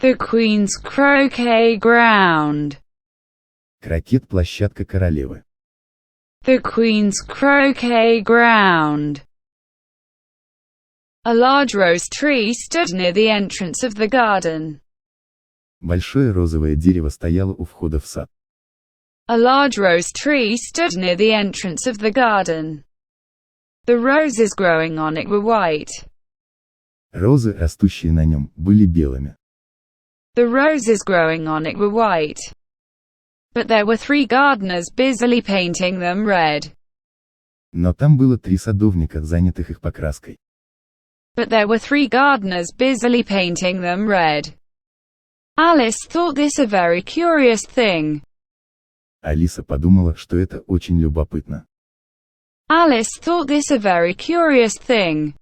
The Queen's croquet ground. Крокет-площадка королевы. The Queen's croquet ground. A large rose tree stood near the entrance of the garden. Большое розовое дерево стояло у входа в сад. A large rose tree stood near the entrance of the garden. The roses growing on it were white. Розы, растущие на нем, были белыми. The roses growing on it were white. But there were 3 gardeners busily painting them red. Но там было 3 садовника, занятых их покраской. But there were 3 gardeners busily painting them red. Alice thought this a very curious thing. Алиса подумала, что это очень любопытно. Alice thought this a very curious thing.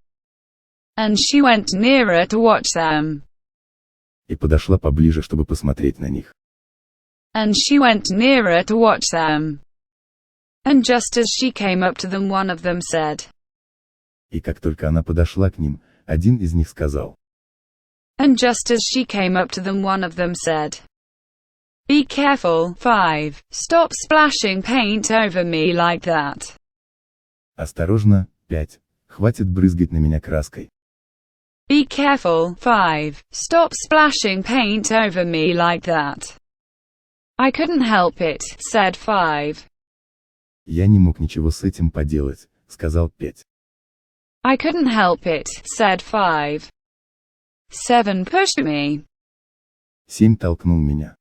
And she went nearer to watch them. И подошла поближе, чтобы посмотреть на них. And she went nearer to watch them. And just as she came up to them, one of them said. И как только она подошла к ним, один из них сказал. And just as she came up to them, one of them said. Be careful, 5, stop splashing paint over me like that. Осторожно, 5, хватит брызгать на меня краской. Be careful, 5, stop splashing paint over me like that. I couldn't help it, said 5. Я не мог ничего с этим поделать, сказал 5. I couldn't help it, said 5. 7 pushed me. 7 толкнул меня.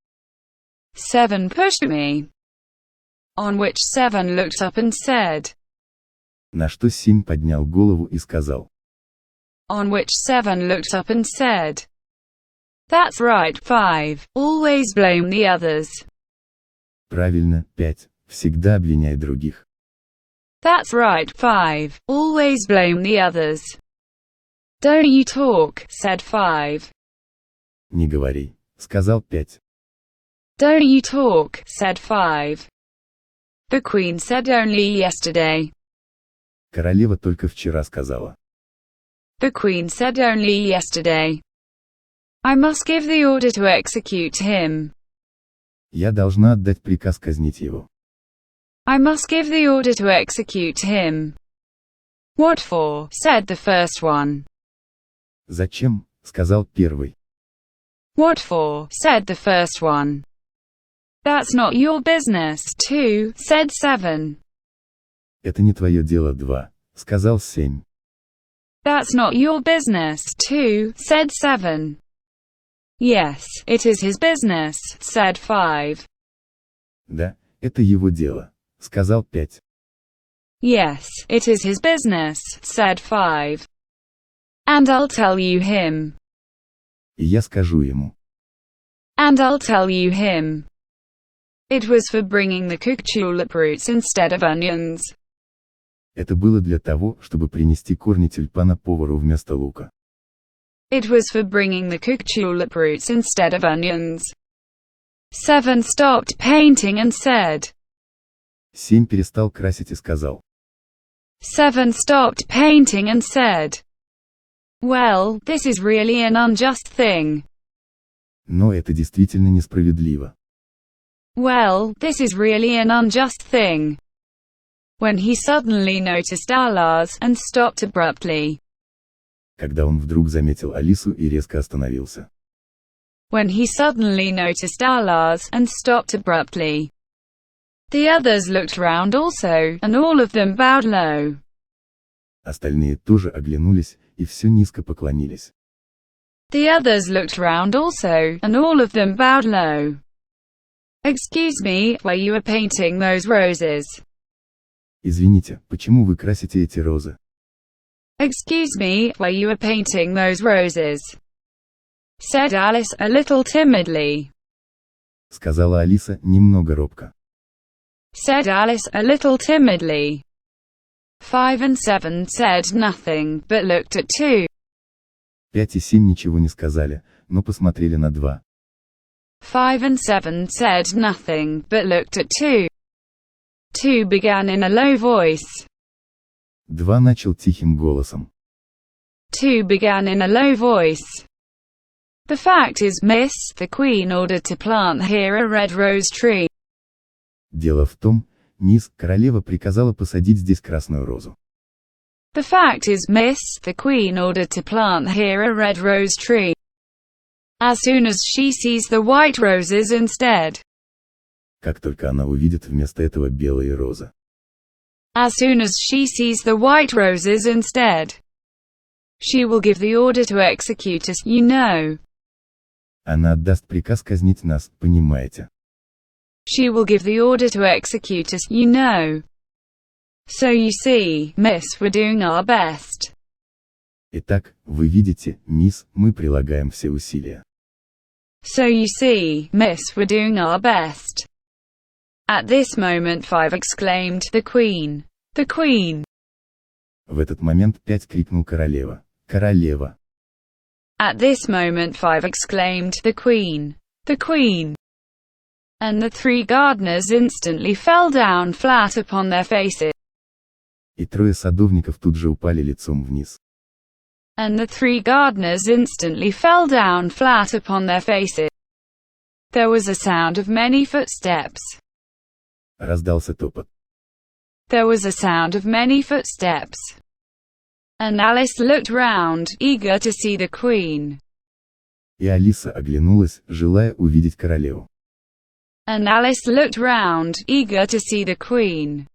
7 pushed me. On which 7 looked up and said. На что 7 поднял голову и сказал. On which 7 looked up and said. That's right, 5, always blame the others. Правильно, 5, всегда обвиняй других. That's right, 5, always blame the others. Don't you talk, said 5. Не говори, сказал 5. Don't you talk, said 5. The Queen said only yesterday. Королева только вчера сказала. The Queen said only yesterday. I must give the order to execute him. Я должна отдать приказ казнить его. I must give the order to execute him. What for? Said the first one. Зачем? Сказал первый. What for? Said the first one. That's not your business, 2, said 7. Это не твое дело, 2, сказал 7. That's not your business, 2, said 7. Yes, it is his business, said 5. Да, это его дело, сказал 5. Yes, it is his business, said 5. And I'll tell you him. И я скажу ему. And I'll tell you him. It was for bringing the cooked tulip roots instead of onions. Это было для того, чтобы принести корни тюльпана повару вместо лука. It was for bringing the cooked tulip roots instead of onions. 7 stopped painting and said. 7 перестал красить и сказал. 7 stopped painting and said. Well, this is really an unjust thing. Но это действительно несправедливо. Well, this is really an unjust thing. When he suddenly noticed Alice and stopped abruptly. Когда он вдруг заметил Алису и резко остановился. When he suddenly noticed Alice and stopped abruptly. The others looked round also, and all of them bowed low. Остальные тоже оглянулись, и все низко поклонились. The others looked round also, and all of them bowed low. Excuse me, why you are painting those roses? Извините, почему вы красите эти розы? Excuse me, why you are painting those roses? Said Alice a little timidly. Сказала Алиса немного робко. Said Alice a little timidly. 5 and 7 said nothing, but looked at 2. 5 и 7 ничего не сказали, но посмотрели на 2. 5 and 7 said nothing, but looked at 2. 2 began in a low voice. 2 начал тихим голосом. 2 began in a low voice. The fact is, Miss, the Queen ordered to plant here a red rose tree. Дело в том, мисс, королева приказала посадить здесь красную розу. The fact is, Miss, the Queen ordered to plant here a red rose tree. As soon as she sees the white roses instead. Как только она увидит вместо этого белые розы. As soon as she sees the white roses instead. She will give the order to execute us, you know. Она отдаст приказ казнить нас, понимаете? She will give the order to execute us, you know. So you see, Miss, we're doing our best. Итак, вы видите, мисс, мы прилагаем все усилия. So you see, Miss, we're doing our best. At this moment 5 exclaimed, the Queen. The Queen. В этот момент 5 крикнул королева. Королева. At this moment 5 exclaimed, the Queen. The Queen. And the 3 gardeners instantly fell down flat upon their faces. И 3 садовников тут же упали лицом вниз. And the 3 gardeners instantly fell down flat upon their faces. There was a sound of many footsteps. Раздался топот. There was a sound of many footsteps. And Alice looked round, eager to see the Queen. И Алиса оглянулась, желая увидеть королеву. And Alice looked round, eager to see the Queen.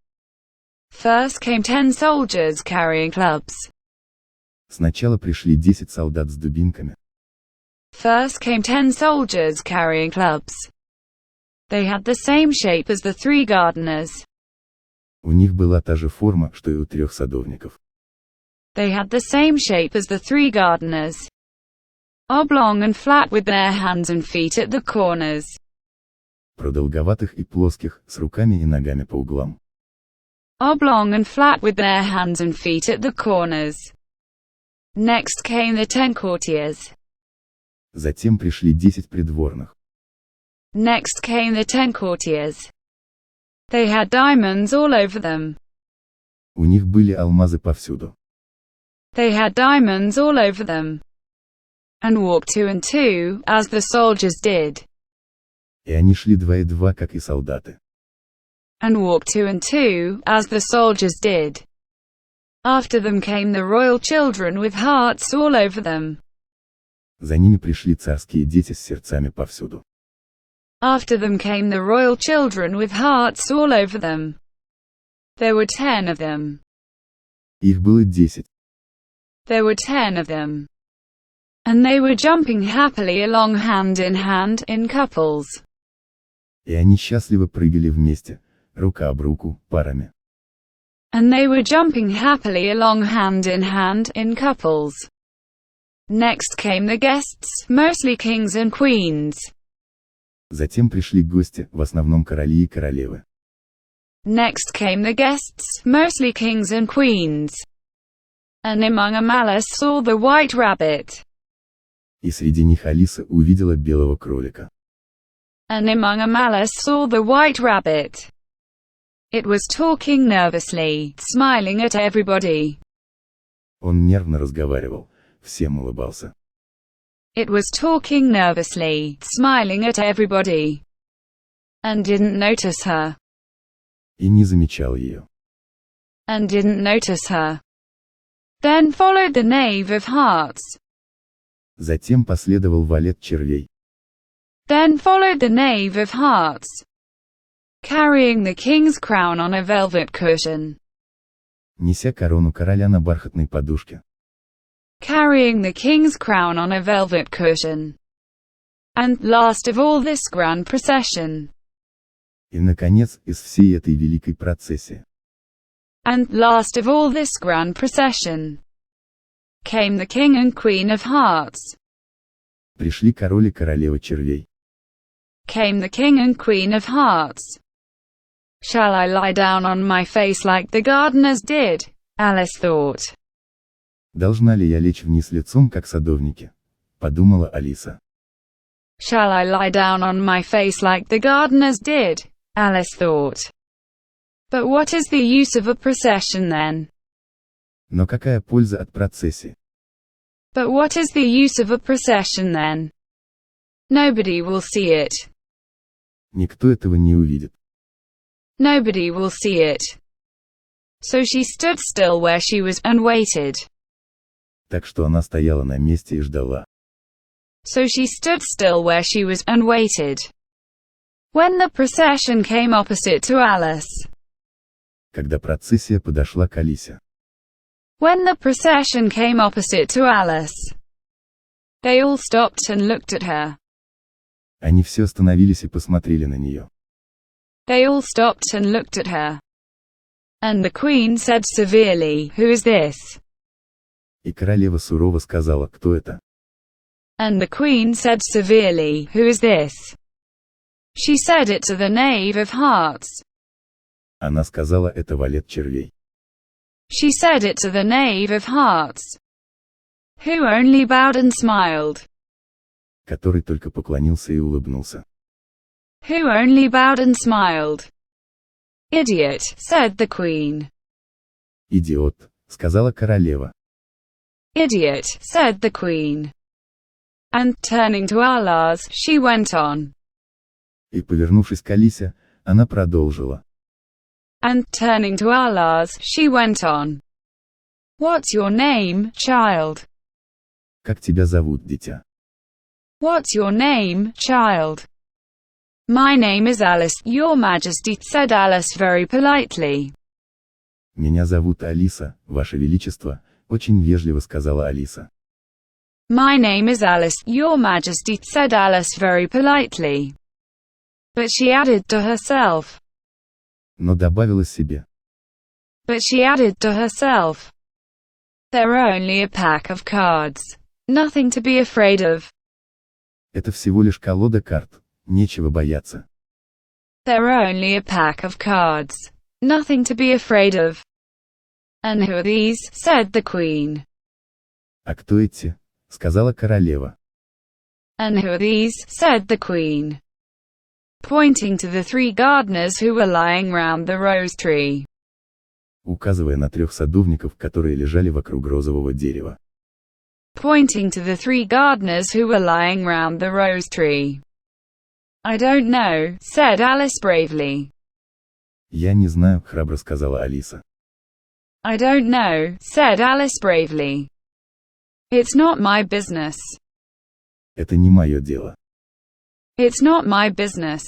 First came 10 soldiers carrying clubs. Сначала пришли 10 солдат с дубинками. First came 10 soldiers carrying clubs. They had the same shape as the 3 gardeners. У них была та же форма, что и у 3 садовников. They had the same shape as the 3 gardeners. Oblong and flat with their hands and feet at the corners. Продолговатых и плоских, с руками и ногами по углам. Oblong and flat with their hands and feet at the corners. Next came the 10 courtiers. Затем пришли 10 придворных. Next came the 10 courtiers. They had diamonds all over them. У них были алмазы повсюду. They had diamonds all over them. And walked 2 and 2, as the soldiers did. И они шли 2 и 2, как и солдаты. And walked 2 and 2, as the soldiers did. After them came the royal children with hearts all over them. За ними пришли царские дети с сердцами повсюду. After them came the royal children with hearts all over them. There were 10 of them. Их было 10. There were 10 of them. And they were jumping happily along hand in couples. И они счастливо прыгали вместе, рука об руку, парами. And they were jumping happily along hand in couples. Next came the guests, mostly kings and queens. Затем пришли гости, в основном короли и королевы. Next came the guests, mostly kings and queens. And among them Alice saw the white rabbit. И среди них Алиса увидела белого кролика. And among them Alice saw the white rabbit. It was talking nervously, smiling at everybody. Он нервно разговаривал, всем улыбался. It was talking nervously, smiling at everybody. And didn't notice her. И не замечал ее. And didn't notice her. Then followed the knave of hearts. Затем последовал валет червей. Then followed the knave of hearts. Carrying the king's crown on a velvet cushion. Неся корону короля на бархатной подушке. Carrying the king's crown on a velvet cushion. And, last of all this grand procession. И, наконец, из всей этой великой процессии. And, last of all this grand procession. Came the king and queen of hearts. Пришли король и королева червей. Came the king and queen of hearts. Shall I lie down on my face like the gardeners did? Alice thought. Должна ли я лечь вниз лицом, как садовники? Подумала Алиса. Shall I lie down on my face like the gardeners did? Alice thought. But what is the use of a procession then? Но какая польза от процессии? But what is the use of a procession then? Nobody will see it. Никто этого не увидит. Nobody will see it. So she stood still where she was, and waited. Так что она стояла на месте и ждала. So she stood still where she was, and waited. When the procession came opposite to Alice. Когда процессия подошла к Алисе. When the procession came opposite to Alice. They all stopped and looked at her. Они все остановились и посмотрели на нее. They all stopped and looked at her. And the queen said severely, "Who is this?" И королева сурово сказала, кто это? And the queen said severely, "Who is this?" She said it to the knave of hearts. Она сказала это валет червей. She said it to the knave of hearts. Who only bowed and smiled. Который только поклонился и улыбнулся. Who only bowed and smiled. Idiot, said the queen. Идиот, сказала королева. Idiot, said the queen. And, turning to Alice, she went on. И повернувшись к Алисе, она продолжила. And, turning to Alice, she went on. What's your name, child? Как тебя зовут, дитя? What's your name, child? My name is Alice, your majesty, said Alice very politely. Меня зовут Алиса, ваше величество, очень вежливо сказала Алиса. My name is Alice, your majesty, said Alice very politely. But she added to herself. Но добавила себе. But she added to herself. They're only a pack of cards. Nothing to be afraid of. Это всего лишь колода карт, нечего бояться. They're only a pack of cards. Nothing to be afraid of. And who are these? Said the queen. А кто эти? Сказала королева. And who are these? Said the queen. Pointing to the 3 gardeners who were lying round the rose tree. Указывая на 3 садовников, которые лежали вокруг розового дерева. Pointing to the 3 gardeners who were lying round the rose tree. I don't know, said Alice bravely. Я не знаю, храбро сказала Алиса. I don't know, said Alice bravely. It's not my business. Это не мое дело. It's not my business.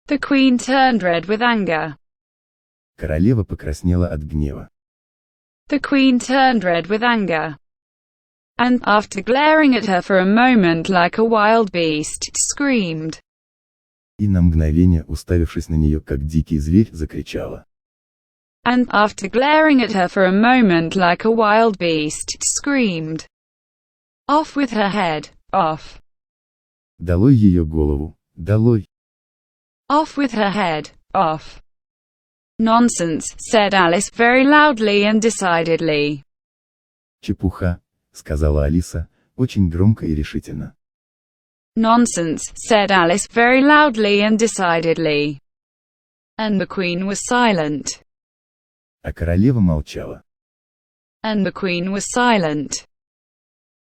The queen turned red with anger. Королева покраснела от гнева. The queen turned red with anger. And, after glaring at her for a moment like a wild beast, screamed. И на мгновение, уставившись на нее, как дикий зверь, закричала. And, after glaring at her for a moment like a wild beast, screamed. Off with her head, off. Долой ее голову, долой. Off with her head, off. Nonsense, said Alice very loudly and decidedly. Чепуха, сказала Алиса, очень громко и решительно. Nonsense, said Alice very loudly and decidedly. And the queen was silent. А королева молчала. And the queen was silent.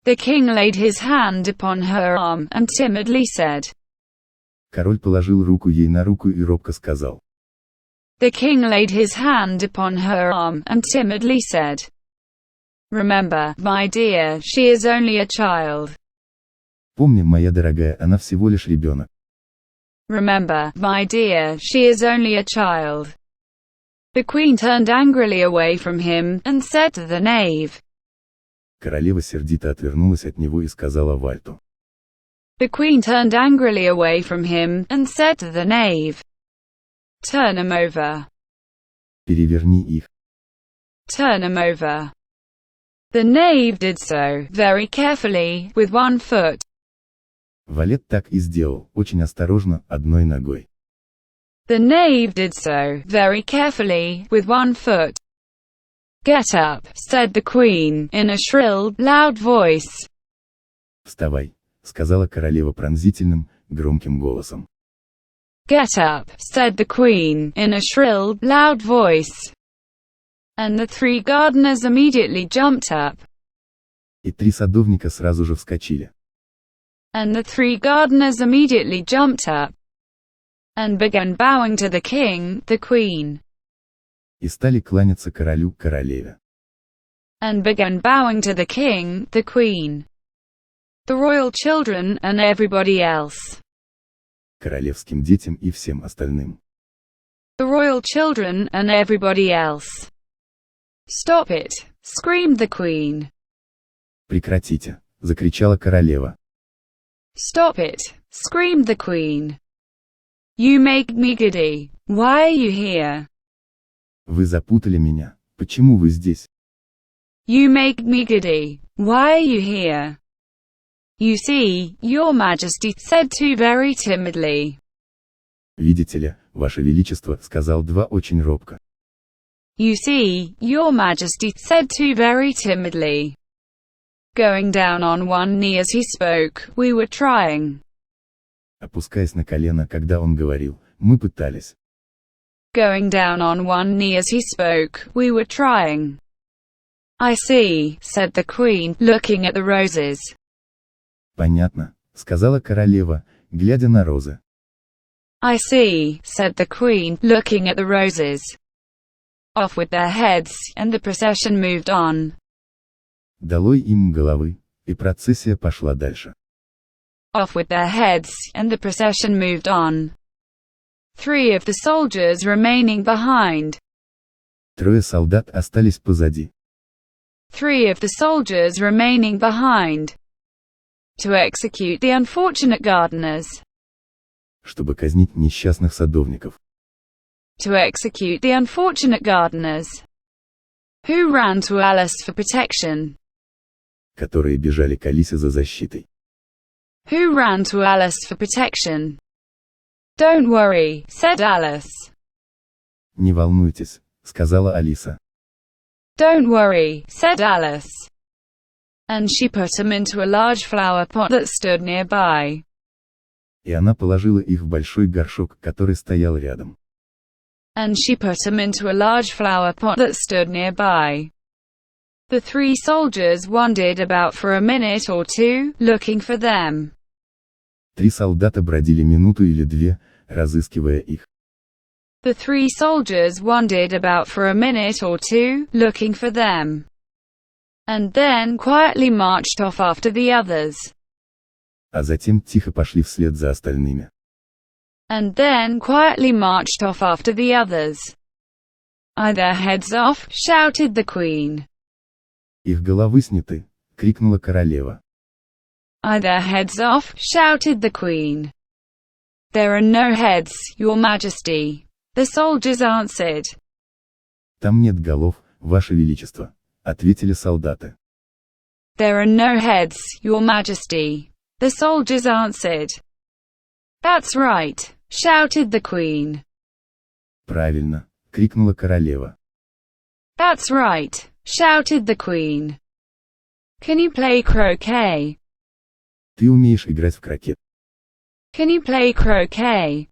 The king laid his hand upon her arm, and timidly said. Король положил руку ей на руку и робко сказал. The king laid his hand upon her arm, and timidly said. Remember, my dear, she is only a child. Помни, моя дорогая, она всего лишь ребенок. Remember, my dear, she is only a child. The queen turned angrily away from him, and said to the knave. Королева сердито отвернулась от него и сказала Вальту. The queen turned angrily away from him, and said to the knave. Turn him over. Переверни их. Turn him over. The knave did so, very carefully, with one foot. Валет так и сделал, очень осторожно, одной ногой. The knave did so, very carefully, with one foot. Get up, said the queen, in a shrill, loud voice. Вставай, сказала королева пронзительным, громким голосом. Get up, said the queen, in a shrill, loud voice. And the 3 gardeners immediately jumped up. И 3 садовника сразу же вскочили. And the three gardeners immediately jumped up and began bowing to the king, the queen, И стали кланяться королю, королеве. and began bowing to the king, the queen, the royal children, and everybody else. Королевским детям и всем остальным. The royal children, and everybody else. Stop it! Screamed the queen. Прекратите! Закричала королева. Stop it! Screamed the queen. You make me giddy. Why are you here? Вы запутали меня. Почему вы здесь? You make me giddy. Why are you here? You see, your majesty, said two very timidly. Видите ли, ваше величество, сказал два очень робко. You see, your majesty, said two very timidly. Going down on one knee as he spoke, we were trying. Опускаясь на колено, когда он говорил, мы пытались. Going down on one knee as he spoke, we were trying. I see, said the queen, looking at the roses. Понятно, сказала королева, глядя на розы. I see, said the queen, looking at the roses. Off with their heads, and the procession moved on. Долой им головы, и процессия пошла дальше. Off with their heads, and the procession moved on. Three of the soldiers remaining behind. Трое солдат остались позади. Three of the soldiers remaining behind. To execute the unfortunate gardeners. Чтобы казнить несчастных садовников. To execute the unfortunate gardeners. Who ran to Alice for protection. Которые бежали к Алисе за защитой. Who ran to Alice for protection. Don't worry, said Alice. Не волнуйтесь, сказала Алиса. Don't worry, said Alice. And she put him into a large flower pot that stood nearby. И она положила их в большой горшок, который стоял рядом. And she put him into a large flower pot that stood nearby. The three soldiers wandered about for a minute or two, looking for them. Три солдата бродили минуту или две, разыскивая их. The three soldiers wandered about for a minute or two, looking for them. And then quietly marched off after the others. А затем тихо пошли вслед за остальными. And then quietly marched off after the others. Eye their heads off, shouted the queen. Их головы сняты, крикнула королева. Eye their heads off, shouted the queen. There are no heads, your majesty, the soldiers answered. Там нет голов, ваше величество, ответили солдаты. There are no heads, your majesty, the soldiers answered. That's right, shouted the queen. Правильно, крикнула королева. That's right, shouted the queen. Can you play croquet? Ты умеешь играть в крокет. Can you play croquet?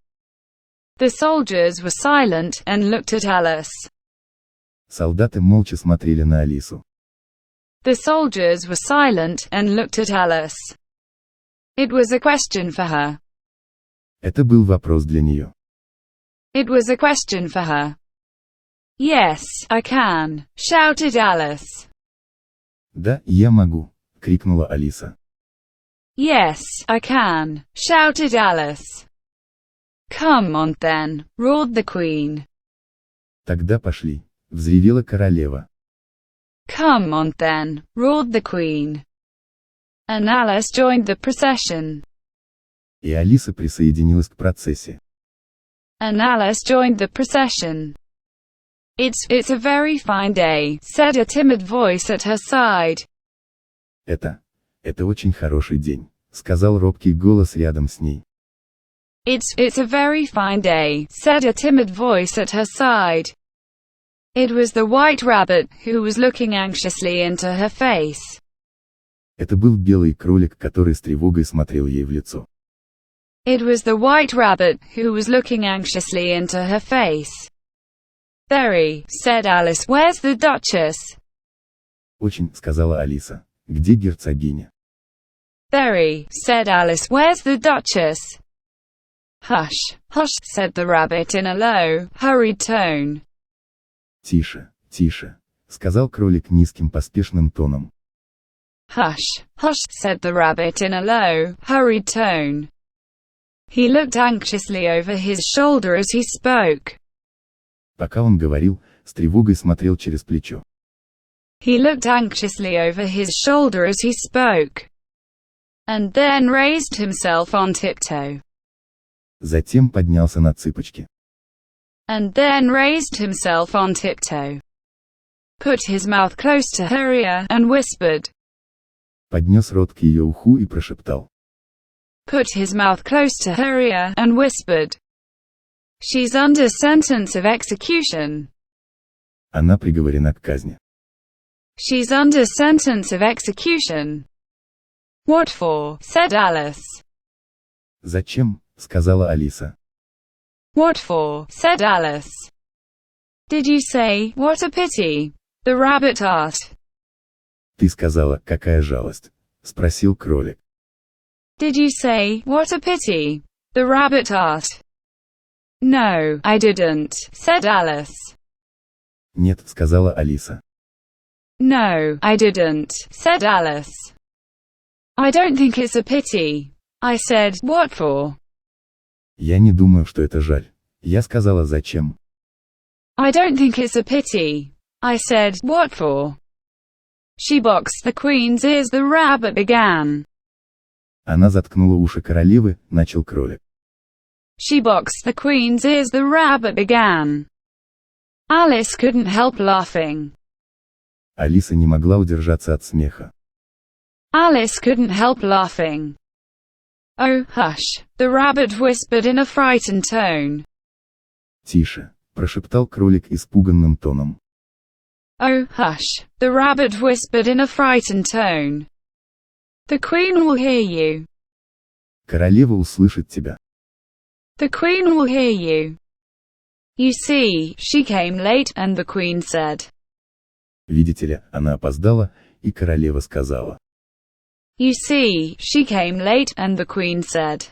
The soldiers were silent and looked at Alice. Солдаты молча смотрели на Алису. The soldiers were silent and looked at Alice. It was a question for her. Это был вопрос для нее. It was a question for her. Yes, I can, shouted Alice. Да, я могу, крикнула Алиса. Yes, I can, shouted Alice. Come on then, roared the queen. Тогда пошли, взревела королева. Come on then, roared the queen. And Alice joined the procession. И Алиса присоединилась к процессии. And Alice joined the procession. It's a very fine day, said a timid voice at her side. Это очень хороший день, сказал робкий голос рядом с ней. It's a very fine day, said a timid voice at her side. It was the white rabbit, who was looking anxiously into her face. Это был белый кролик, который с тревогой смотрел ей в лицо. It was the white rabbit, who was looking anxiously into her face. Very, said Alice, where's the Duchess? Очень, сказала Алиса. Где герцогиня? Very, said Alice. Where's the Duchess? Hush, hush, said the rabbit in a low, hurried tone. Тише, тише, сказал кролик низким поспешным тоном. Hush, hush, said the rabbit in a low, hurried tone. He looked anxiously over his shoulder as he spoke. Пока он говорил, с тревогой смотрел через плечо. He looked anxiously over his shoulder as he spoke. And then raised himself on tiptoe. Затем поднялся на цыпочки. And then raised himself on tiptoe. Put his mouth close to her ear, and whispered. Поднес рот к ее уху и прошептал. Put his mouth close to her ear, and whispered. She's under sentence of execution. Она приговорена к казни. She's under sentence of execution. What for? Said Alice. Зачем? Сказала Алиса. What for? Said Alice. Did you say, what a pity? The rabbit asked. Ты сказала, какая жалость? Спросил кролик. Did you say, what a pity? The rabbit asked. No, I didn't, said Alice. Нет, сказала Алиса. No, I didn't, said Alice. I don't think it's a pity. I said, what for? Я не думаю, что это жаль. Я сказала, зачем. I don't think it's a pity. I said, what for? She boxed the queen's ears, the rabbit began. Она заткнула уши королевы, начал кролик. She boxed the queen's ears, the rabbit began. Alice couldn't help laughing. Алиса не могла удержаться от смеха. Alice couldn't help laughing. Oh, hush, the rabbit whispered in a frightened tone. Тише, прошептал кролик испуганным тоном. Oh, hush, the rabbit whispered in a frightened tone. The queen will hear you. Королева услышит тебя. The queen will hear you. You see, she came late, and the queen said. Видите ли, она опоздала, и королева сказала. You see, she came late, and the queen said.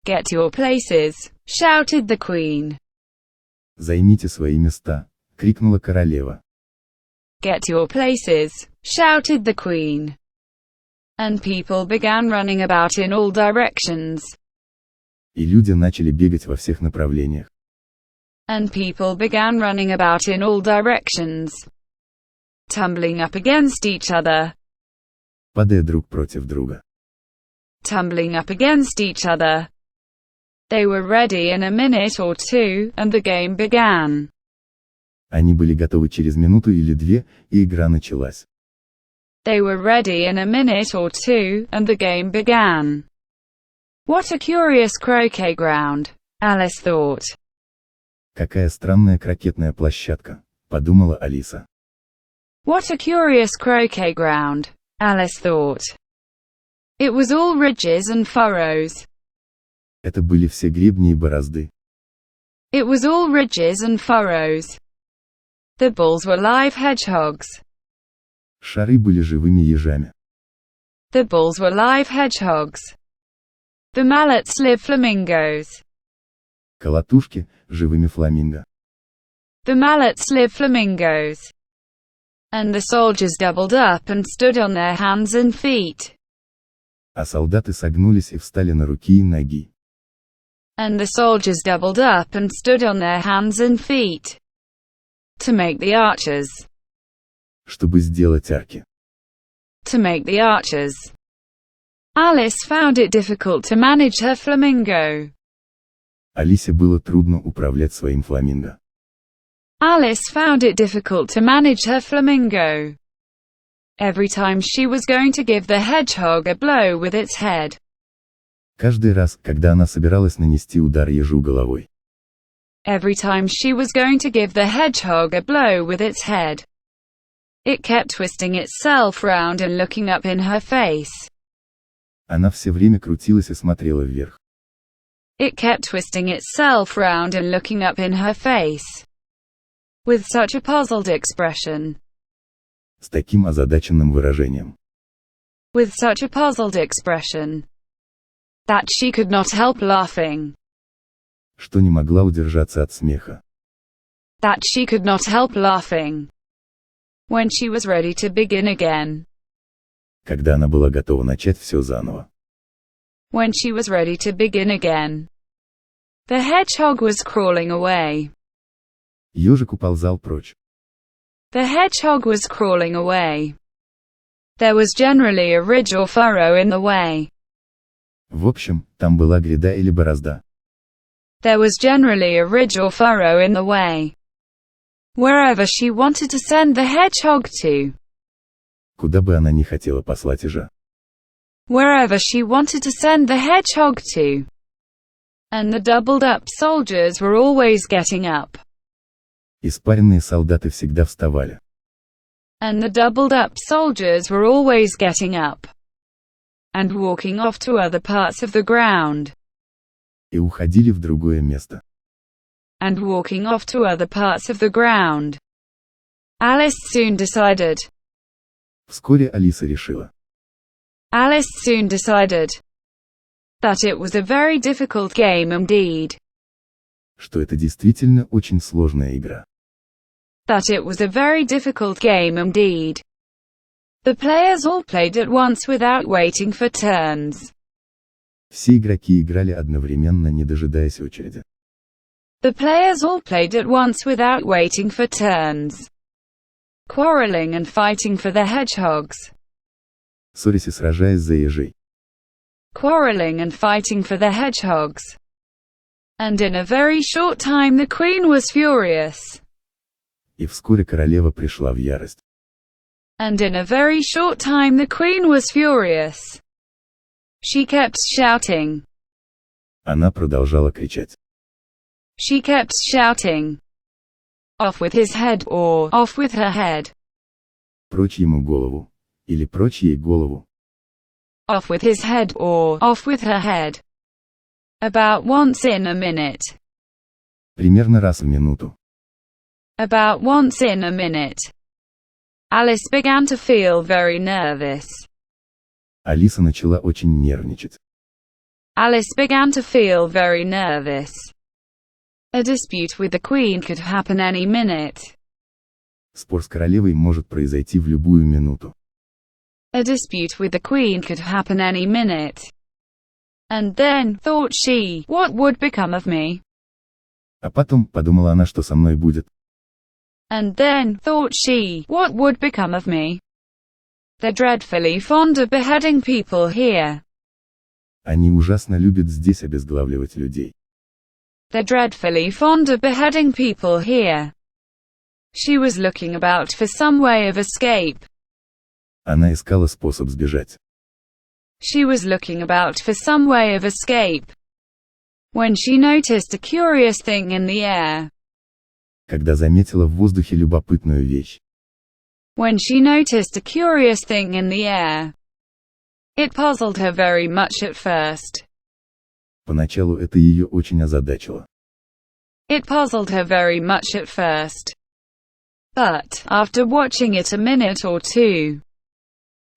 Get your places, shouted the queen. Займите свои места, крикнула королева. Get your places, shouted the queen. And people began running about in all directions. И люди начали бегать во всех направлениях. And people began running about in all directions. Tumbling up against each other. Падая друг против друга. Tumbling up against each other. They were ready in a minute or two, and the game began. Они были готовы через минуту или две, и игра началась. They were ready in a minute or two, and the game began. What a curious croquet ground, Alice thought. Какая странная крокетная площадка, подумала Алиса. What a curious croquet ground, Alice thought. It was all ridges and furrows. Это были все гребни и борозды. It was all ridges and furrows. The balls were live hedgehogs. Шары были живыми ежами. The balls were live hedgehogs. The mallets live flamingos. Колотушки – живыми фламинго. The mallets live flamingos. And the soldiers doubled up and stood on their hands and feet. А солдаты согнулись и встали на руки и ноги. And the soldiers doubled up and stood on their hands and feet. To make the archers. Чтобы сделать арки. To make the archers. Alice found it difficult to manage her flamingo. Алисе было трудно управлять своим фламинго. Alice found it difficult to manage her flamingo. Every time she was going to give the hedgehog a blow with its head. Каждый раз, когда она собиралась нанести удар ежу головой. Every time she was going to give the hedgehog a blow with its head. It kept twisting itself round and looking up in her face. Она все время крутилась и смотрела вверх. It kept twisting itself round and looking up in her face. With such a puzzled expression. С таким озадаченным выражением. with such a puzzled expression that she could not help laughing. Что не могла удержаться от смеха. That she could not help laughing. When she was ready to begin again. Когда она была готова начать все заново. When she was ready to begin again. The hedgehog was crawling away. Ежик уползал прочь. The hedgehog was crawling away. There was generally a ridge or furrow in the way. В общем, там была гряда или борозда. There was generally a ridge or furrow in the way. Wherever she wanted to send the hedgehog to. Куда бы она ни хотела послать ежа. Wherever she wanted to send the hedgehog to. And the doubled-up soldiers were always getting up. Испаренные солдаты всегда вставали. And the doubled-up soldiers were always getting up. And walking off to other parts of the ground. И уходили в другое место. And walking off to other parts of the ground. Alice soon decided. Вскоре Алиса решила. Alice soon decided. That it was a very difficult game indeed. Что это действительно очень сложная игра. That it was a very difficult game indeed. The players all played at once without waiting for turns. Все игроки играли одновременно, не дожидаясь очереди. The players all played at once without waiting for turns. Quarreling and fighting for the hedgehogs. Ссорясь и сражаясь за ежей. Quarreling and fighting for the hedgehogs. And in a very short time the queen was furious. И вскоре королева пришла в ярость. And in a very short time the queen was furious. She kept shouting. Она продолжала кричать. She kept shouting. Off with his head, or off with her head. Прочь ему голову. Или прочь ей голову. Off with his head, or off with her head. About once in a minute. Примерно раз в минуту. About once in a minute. Alice began to feel very nervous. Алиса начала очень нервничать. Alice began to feel very nervous. A dispute with the queen could happen any minute. Спор с королевой может произойти в любую минуту. A dispute with the queen could happen any minute. And then, thought she, what would become of me? А потом, подумала она, что со мной будет. And then, thought she, what would become of me? They're dreadfully fond of beheading people here. Они ужасно любят здесь обезглавливать людей. They're dreadfully fond of beheading people here. She was looking about for some way of escape. Она искала способ сбежать. She was looking about for some way of escape. When she noticed a curious thing in the air. Когда заметила в воздухе любопытную вещь. When she noticed a curious thing in the air. It puzzled her very much at first. Поначалу это ее очень озадачило. It puzzled her very much at first. But, after watching it a minute or two.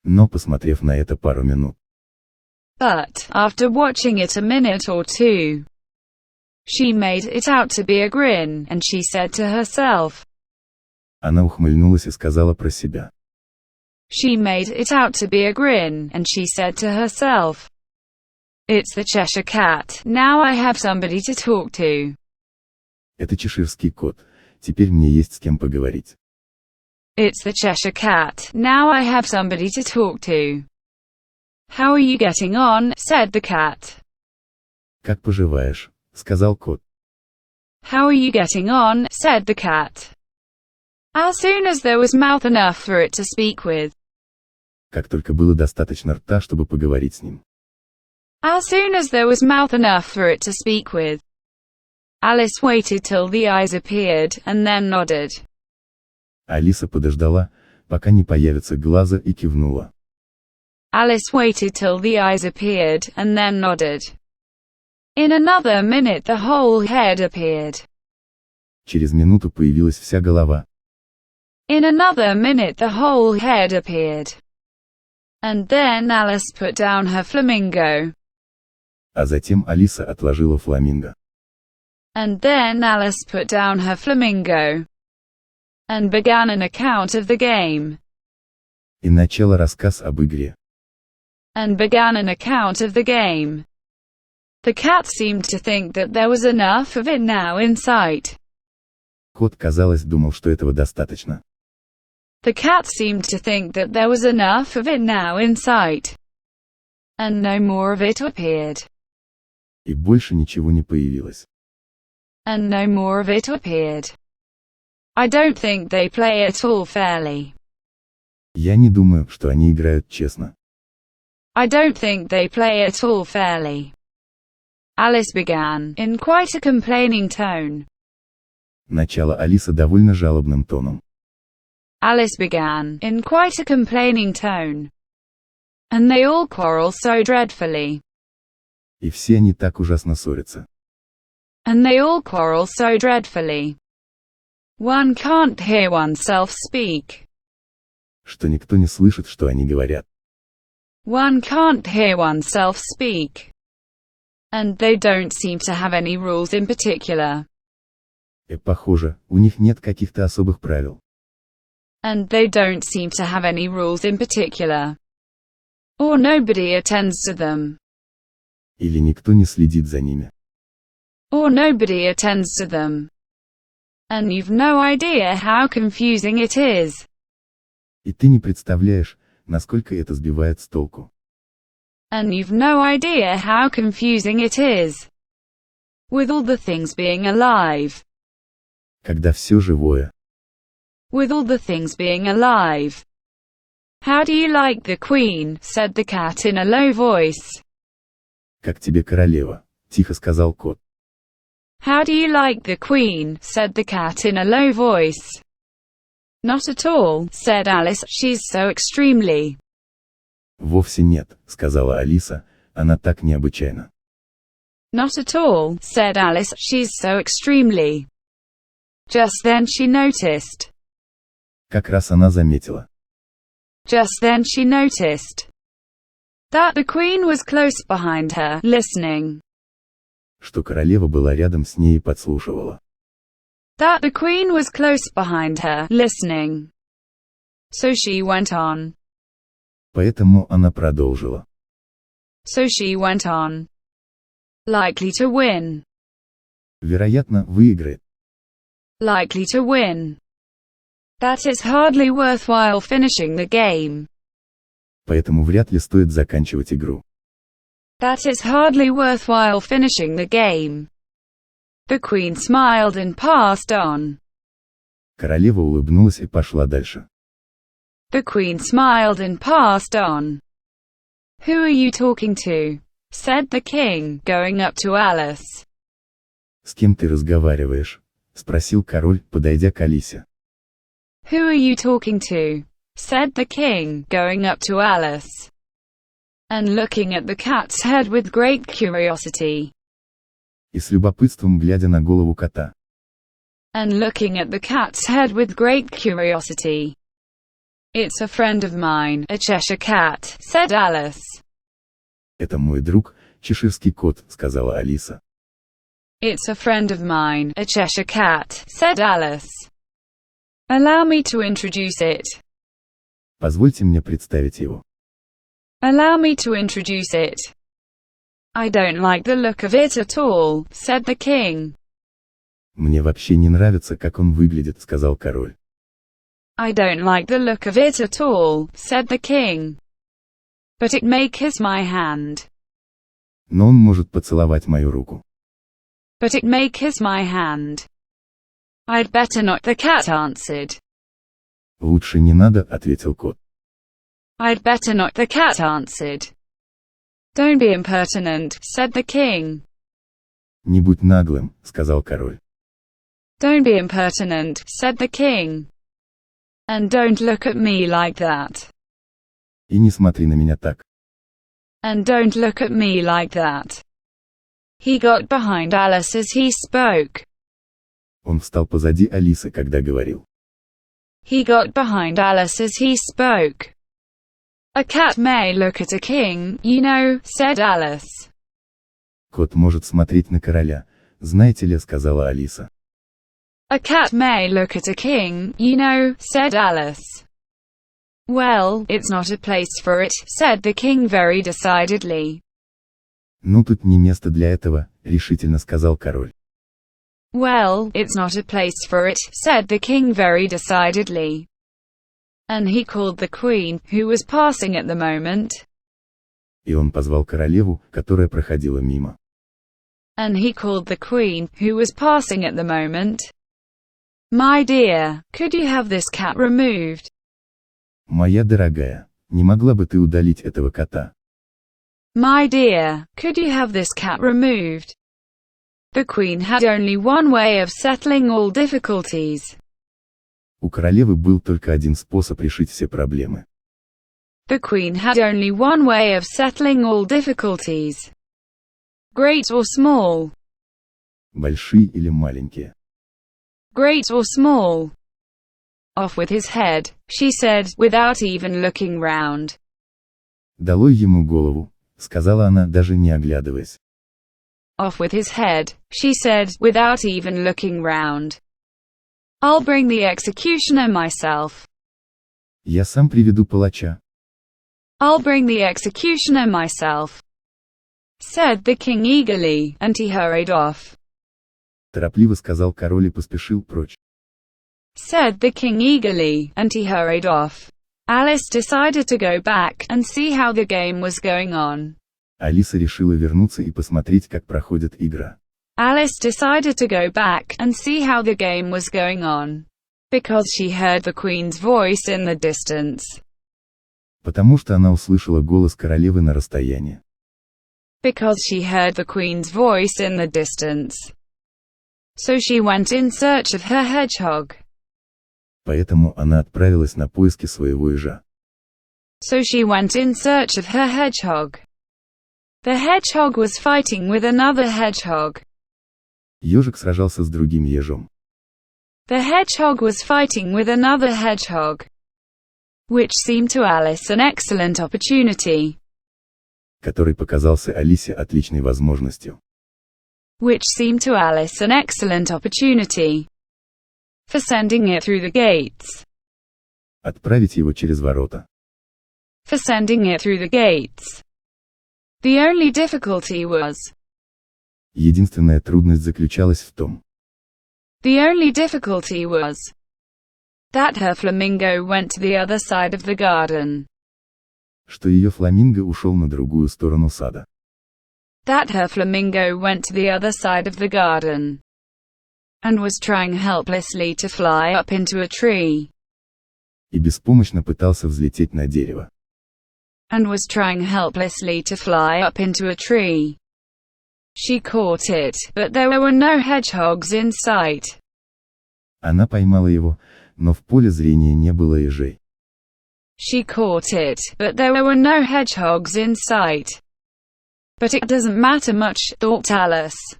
Но посмотрев на это пару минут. But, after watching it a minute or two. She made it out to be a grin, and she said to herself. Она ухмыльнулась и сказала про себя. She made it out to be a grin, and she said to herself. It's the Cheshire Cat, now I have somebody to talk to. Это чеширский кот, теперь мне есть с кем поговорить. It's the Cheshire Cat, now I have somebody to talk to. How are you getting on, said the cat. Как поживаешь, сказал кот. How are you getting on, said the cat. As soon as there was mouth enough for it to speak with. Как только было достаточно рта, чтобы поговорить с ним. As soon as there was mouth enough for it to speak with. Alice waited till the eyes appeared, and then nodded. Алиса подождала, пока не появятся глаза, и кивнула. Alice waited till the eyes appeared, and then nodded. In another minute the whole head appeared. Через минуту появилась вся голова. In another minute the whole head appeared. And then Alice put down her flamingo. А затем Алиса отложила фламинго. And then Alice put down her flamingo. And began an account of the game. И начала рассказ об игре. And began an account of the game. The cat seemed to think that there was enough of it now in sight. Кот, казалось, думал, что этого достаточно. The cat seemed to think that there was enough of it now in sight. And no more of it appeared. И больше ничего не появилось. And no more of it appeared. I don't think they play at all fairly. Я не думаю, что они играют честно. I don't think they play at all fairly. Alice began, in quite a complaining tone. Начала Алиса довольно жалобным тоном. Alice began, in quite a complaining tone. And they all quarrel so dreadfully. И все они так ужасно ссорятся. And they all quarrel so dreadfully. One can't hear oneself speak. Что никто не слышит, что они говорят. One can't hear oneself speak. And they don't seem to have any rules in particular. И похоже, у них нет каких-то особых правил. And they don't seem to have any rules in particular. Or nobody attends to them. Или никто не следит за ними. Or nobody attends to them. And you've no idea how confusing it is. И ты не представляешь, насколько это сбивает с толку. And you've no idea how confusing it is. With all the things being alive. Когда все живое. With all the things being alive. How do you like the Queen? Said the cat in a low voice. Как тебе королева? Тихо сказал кот. How do you like the Queen? Said the cat in a low voice. Not at all, said Alice, she's so extremely. Вовсе нет, сказала Алиса, она так необычайна. Not at all, said Alice, she's so extremely. Just then she noticed. Как раз она заметила. Just then she noticed. That the Queen was close behind her, listening. Что королева была рядом с ней и подслушивала. That the Queen was close behind her, listening. So she went on. Поэтому она продолжила. So she went on. Likely to win. Вероятно, выиграет. Likely to win. That it's hardly worthwhile finishing the game. Поэтому вряд ли стоит заканчивать игру. That it's hardly worthwhile finishing the game. The Queen smiled and passed on. Королева улыбнулась и пошла дальше. The Queen smiled and passed on. Who are you talking to? Said the King, going up to Alice. С кем ты разговариваешь? Спросил король, подойдя к Алисе. Who are you talking to? Said the King, going up to Alice. And looking at the cat's head with great curiosity. И с любопытством глядя на голову кота. And looking at the cat's head with great curiosity. It's a friend of mine, a Cheshire cat, said Alice. Это мой друг, чеширский кот, сказала Алиса. It's a friend of mine, a Cheshire cat, said Alice. Allow me to introduce it. Позвольте мне представить его. Allow me to introduce it. I don't like the look of it at all, said the King. Мне вообще не нравится, как он выглядит, сказал король. I don't like the look of it at all, said the King. But it may kiss my hand. Но он может поцеловать мою руку. But it may kiss my hand. I'd better not, the cat answered. Лучше не надо, ответил кот. I'd better not, the cat answered. Don't be impertinent, said the King. Не будь наглым, сказал король. Don't be impertinent, said the King. And don't look at me like that. И не смотри на меня так. And don't look at me like that. He got behind Alice as he spoke. Он встал позади Алисы, когда говорил. He got behind Alice as he spoke. A cat may look at a king, you know, said Alice. Кот может смотреть на короля, знаете ли, сказала Алиса. A cat may look at a king, you know, said Alice. Well, it's not a place for it, said the king very decidedly. Ну тут не место для этого, решительно сказал король. Well, it's not a place for it, said the king very decidedly. And he called the queen, who was passing at the moment. И он позвал королеву, которая проходила мимо. And he called the queen, who was passing at the moment. My dear, could you have this cat removed? Моя дорогая, не могла бы ты удалить этого кота? My dear, could you have this cat removed? The queen had only one way of settling all difficulties. У королевы был только один способ решить все проблемы. The queen had only one way of settling all difficulties. Great or small. Большие или маленькие. Great or small. Off with his head, she said, without even looking round. Долой ему голову, сказала она, даже не оглядываясь. Off with his head, she said, without even looking round. I'll bring the executioner myself. Я сам приведу палача. I'll bring the executioner myself, said the king eagerly, and he hurried off. Торопливо сказал король и поспешил прочь. Said the king eagerly, and he hurried off. Alice decided to go back and see how the game was going on. Алиса решила вернуться и посмотреть, как проходит игра. Alice decided to go back and see how the game was going on. Because she heard the queen's voice in the distance. Потому что она услышала голос королевы на расстоянии. Because she heard the queen's voice in the distance. So she went in search of her hedgehog. Поэтому она отправилась на поиски своего ежа. So she went in search of her hedgehog. The hedgehog was fighting with another hedgehog. Ежик сражался с другим ежом. The hedgehog was fighting with another hedgehog. Which seemed to Alice an excellent opportunity. Который показался Алисе отличной возможностью. Which seemed to Alice an excellent opportunity. For sending it through the gates. Отправить его через ворота. For sending it through the gates. The only difficulty was. Единственная трудность заключалась в том. The only difficulty was. That her flamingo went to the other side of the garden. Что ее фламинго ушел на другую сторону сада. That her flamingo went to the other side of the garden. And was trying helplessly to fly up into a tree. И беспомощно пытался взлететь на дерево. And was trying helplessly to fly up into a tree. She caught it, but there were no hedgehogs in sight. Она поймала его, но в поле зрения не было ежей. She caught it, but there were no hedgehogs in sight. But it doesn't matter much, thought Alice.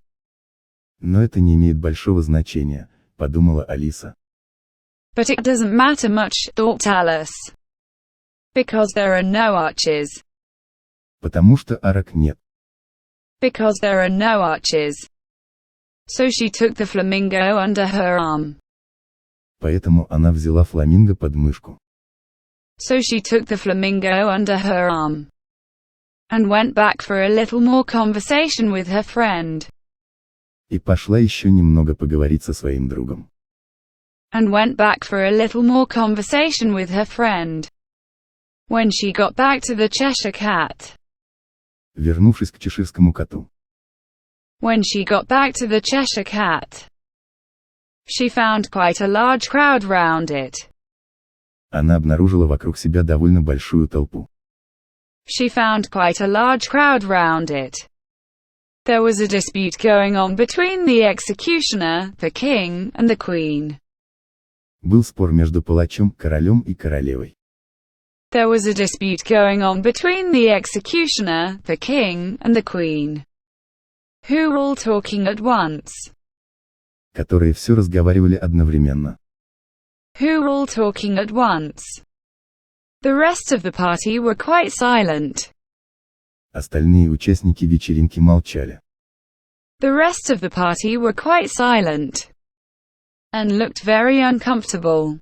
Но это не имеет большого значения, подумала Алиса. But it doesn't matter much, thought Alice. Because there are no arches. Потому что арок нет. Because there are no arches. So she took the flamingo under her arm. Поэтому она взяла фламинго под мышку. So she took the flamingo under her arm. And went back for a little more conversation with her friend. И pошла еще немного поговорить со своим другом. And went back for a little more conversation with her friend. When she got back to the Cheshire Cat. Вернувшись к чеширскому коту. When she got back to the Cheshire Cat. She found quite a large crowd round it. Она обнаружила вокруг себя довольно большую толпу. She found quite a large crowd round it. There was a dispute going on between the executioner, the king, and the queen. Был спор между палачом, королем и королевой. There was a dispute going on between the executioner, the king, and the queen. Who were all talking at once. Которые все разговаривали одновременно. Who were all talking at once. The rest of the party were quite silent. Остальные участники вечеринки молчали. The rest of the party were quite silent. And looked very uncomfortable.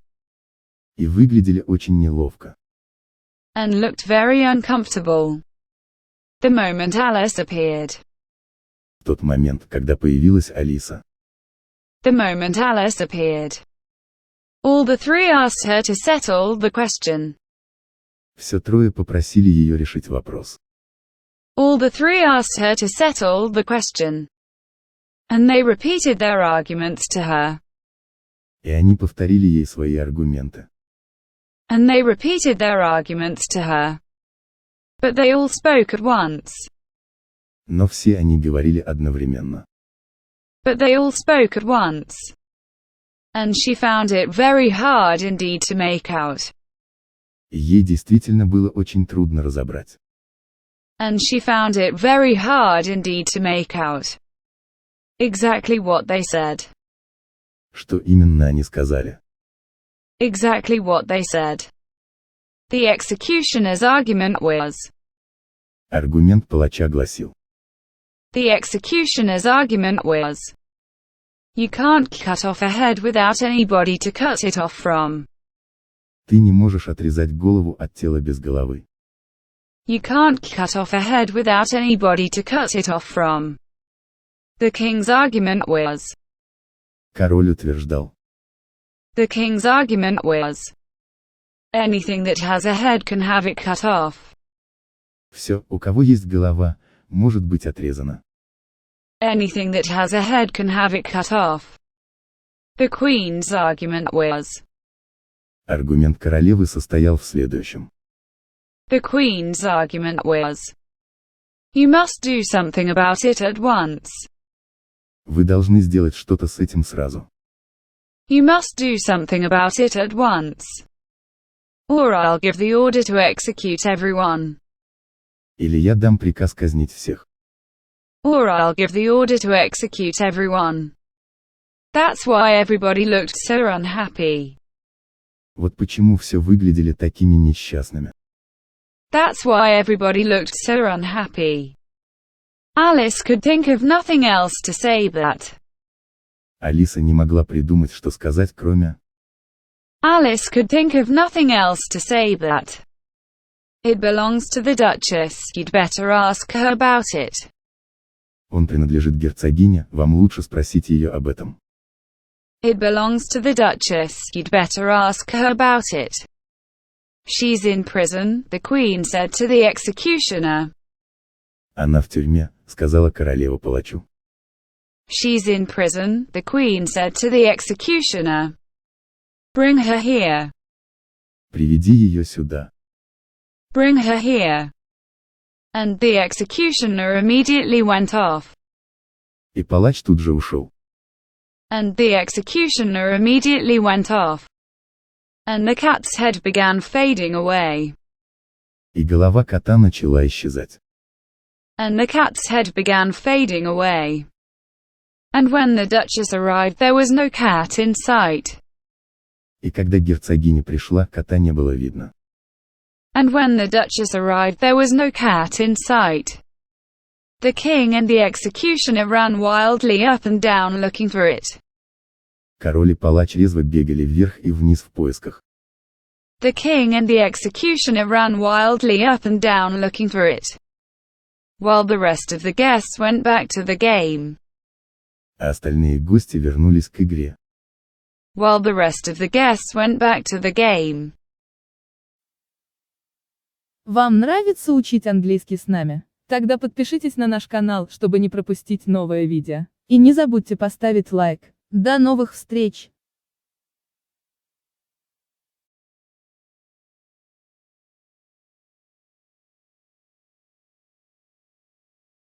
И выглядели очень неловко. And looked very uncomfortable. The moment Alice appeared. В тот момент, когда появилась Алиса. The moment Alice appeared. All the three asked her to settle the question. Все трое попросили ее решить вопрос. All the three asked her to settle the question. And they repeated their arguments to her. И они повторили ей свои аргументы. And they repeated their arguments to her. But they all spoke at once. Но все они говорили одновременно. But they all spoke at once. And she found it very hard indeed to make out. И ей действительно было очень трудно разобрать. And she found it very hard indeed to make out. Exactly what they said. Что именно они сказали? Exactly what they said. The executioner's argument was. Аргумент палача гласил. The executioner's argument was. You can't cut off a head without anybody to cut it off from. Ты не можешь отрезать голову от тела без головы. You can't cut off a head without anybody to cut it off from. The king's argument was. Король утверждал. The king's argument was. Anything that has a head can have it cut off. Все, у кого есть голова, может быть отрезано. Anything that has a head can have it cut off. The queen's argument was. Аргумент королевы состоял в следующем. The queen's argument was. You must do something about it at once. Вы должны сделать что-то с этим сразу. You must do something about it at once. Or I'll give the order to execute everyone. Или я дам приказ казнить всех. Or I'll give the order to execute everyone. That's why everybody looked so unhappy. Вот почему все выглядели такими несчастными. That's why everybody looked so unhappy. Alice could think of nothing else to say but. Алиса не могла придумать, что сказать, кроме. Alice could think of nothing else to say but. It belongs to the Duchess, you'd better ask her about it. Он принадлежит герцогине, вам лучше спросить ее об этом. It belongs to the Duchess, you'd better ask her about it. She's in prison, the Queen said to the executioner. Она в тюрьме, сказала королева палачу. She's in prison, the Queen said to the executioner. Bring her here. Приведи ее сюда. Bring her here. And the executioner immediately went off. И палач тут же ушел. And the executioner immediately went off. And the cat's head began fading away. И голова кота начала исчезать. And the cat's head began fading away. And when the Duchess arrived there was no cat in sight. И когда герцогиня пришла, кота не было видно. And when the Duchess arrived there was no cat in sight. The king and the executioner ran wildly up and down looking for it. Король и палач резво бегали вверх и вниз в поисках. The king and the executioner ran wildly up and down looking for it. While the rest of the guests went back to the game. А остальные гости вернулись к игре. While the rest of the guests went back to the game. Вам нравится учить английский с нами? Тогда подпишитесь на наш канал, чтобы не пропустить новое видео. И не забудьте поставить лайк. До новых встреч!